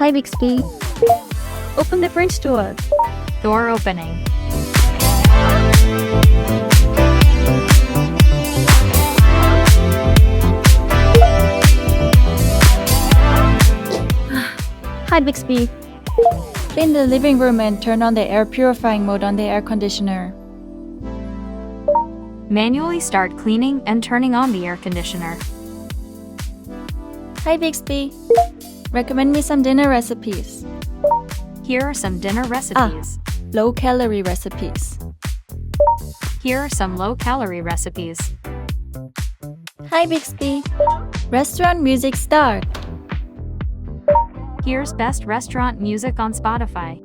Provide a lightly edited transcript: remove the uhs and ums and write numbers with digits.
Hi Bixby. Open the fridge door. Door opening. Hi Bixby. Clean the living room and turn on the air purifying mode on the air conditioner. Manually start cleaning and turning on the air conditioner. Hi Bixby. Recommend me some dinner recipes. Here are some dinner recipes. Low-calorie recipes. Here are some low-calorie recipes. Hi Bixby. Restaurant music start. Here's best restaurant music on Spotify.